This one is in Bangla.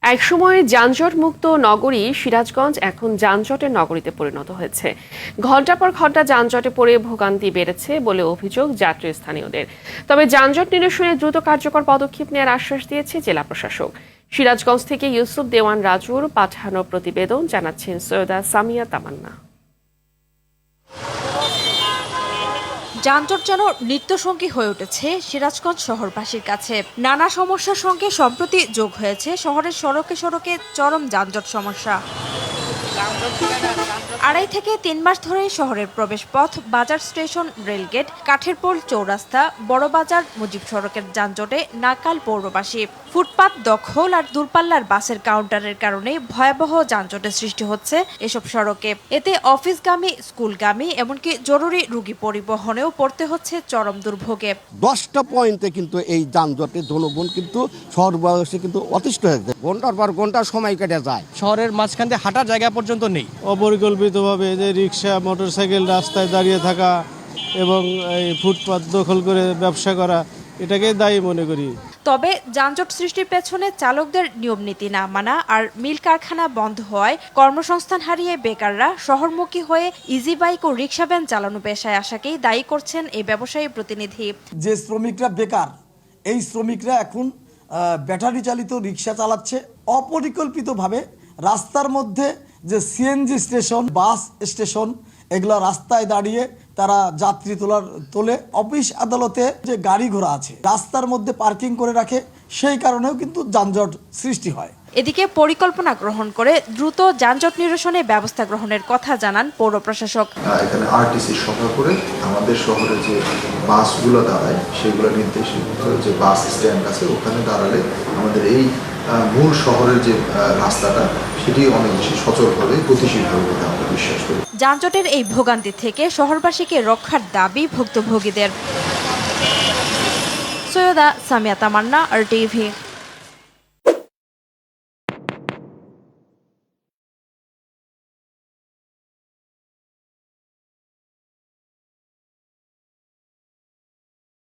একসময় যানজট মুক্ত নগরী সিরাজগঞ্জ এখন যানজটের নগরীতে পরিণত হয়েছে। ঘন্টার পর ঘন্টা যানজটে পড়ে ভোগান্তি বেড়েছে বলে অভিযোগ যাত্রী স্থানীয়দের। তবে যানজট নিরসনে দ্রুত কার্যকর পদক্ষেপ নেওয়ার আশ্বাস দিয়েছে জেলা প্রশাসক। সিরাজগঞ্জ থেকে ইউসুফ দেওয়ান রাজুর পাঠানো প্রতিবেদন জানাচ্ছেন সৈয়দা সামিয়া তামান্না। যানজট যেন নিত্যসঙ্গী হয়ে উঠেছে সিরাজগঞ্জ শহরবাসীর কাছে। নানা সমস্যার সঙ্গে সম্প্রতি যোগ হয়েছে শহরের সড়কে সড়কে চরম যানজট সমস্যা। 2.5 থেকে 3 মাস ধরে শহরের প্রবেশপথ, বাজার স্টেশন, রেলগেট, কাঠের পোল, চৌরাস্তা, বড় বাজার, মুজিব সড়কের যানজটে নাকাল পৌরবাসী। ফুটপাত দখল আর দূরপাল্লার বাসের কাউন্টারের কারণে ভয়াবহ যানজটের সৃষ্টি হচ্ছে এসব সড়কে। এতে অফিসগামী, স্কুলগামী এমনকি জরুরি রোগী পরিবহনেও পড়তে হচ্ছে চরম দুর্ভোগে। 10টা পয়েন্টে কিন্তু এই যানজটে জনগণ কিন্তু শহরবাসী কিন্তু অতিষ্ঠ হয়ে যায়। ঘন্টার পর ঘন্টা সময় কেটে যায়। শহরের মাঝখান দিয়ে হাঁটার জায়গা পর্যন্ত নেই। অপরিকল্পিতভাবে যে রিক্সা, মোটরসাইকেল রাস্তায় দাঁড়িয়ে থাকা এবং এই ফুটপাত দখল করে ব্যবসা করা, এটাকে দায়ী মনে করি। তবে যানজট সৃষ্টির পেছনে চালকদের নিয়মনীতি না মানা আর মিল কারখানা বন্ধ হওয়ায় কর্মসংস্থান হারিয়ে বেকাররা শহরমুখী হয়ে ইজি বাইক ও রিক্সা ভ্যান চালানো পেশায় আসাকেই দায়ী করছেন এই ব্যবসায়ী প্রতিনিধি। যে শ্রমিকরা বেকার, এই শ্রমিকরা এখন ব্যাটারি চালিত রিক্সা চালাচ্ছে। অপরিকল্পিতভাবে রাস্তার মধ্যে যে সিএনজি স্টেশন, বাস স্টেশন, এগুলো রাস্তায় দাঁড়িয়ে তারা যাত্রী তোলে। অফিস আদালতে যে গাড়ি ঘোড়া আছে রাস্তার মধ্যে পার্কিং করে রাখে, সেই কারণেও কিন্তু যানজট সৃষ্টি হয়। এদিকে পরিকল্পনা গ্রহণ করে দ্রুত যানজট নিরসনে ব্যবস্থা গ্রহণের কথা জানান পৌর প্রশাসক। এখানে আরটিসি সভা করে আমাদের শহরে যে বাসগুলো দাঁড়ায় সেগুলো নির্দেশিত যে বাস স্ট্যান্ড আছে ওখানে দাঁড়ালে আমাদের এই মূল শহরের যে রাস্তাটা সেটি অনেক বেশি সচলভাবে গতিশীল হবে বলে আমরা বিশ্বাস করি। যানজটের এই ভোগান্তি থেকে শহরবাসীকে রক্ষার দাবি ভুক্তভোগীদের। সৈয়দা সামিয়া তামান্না, RTV।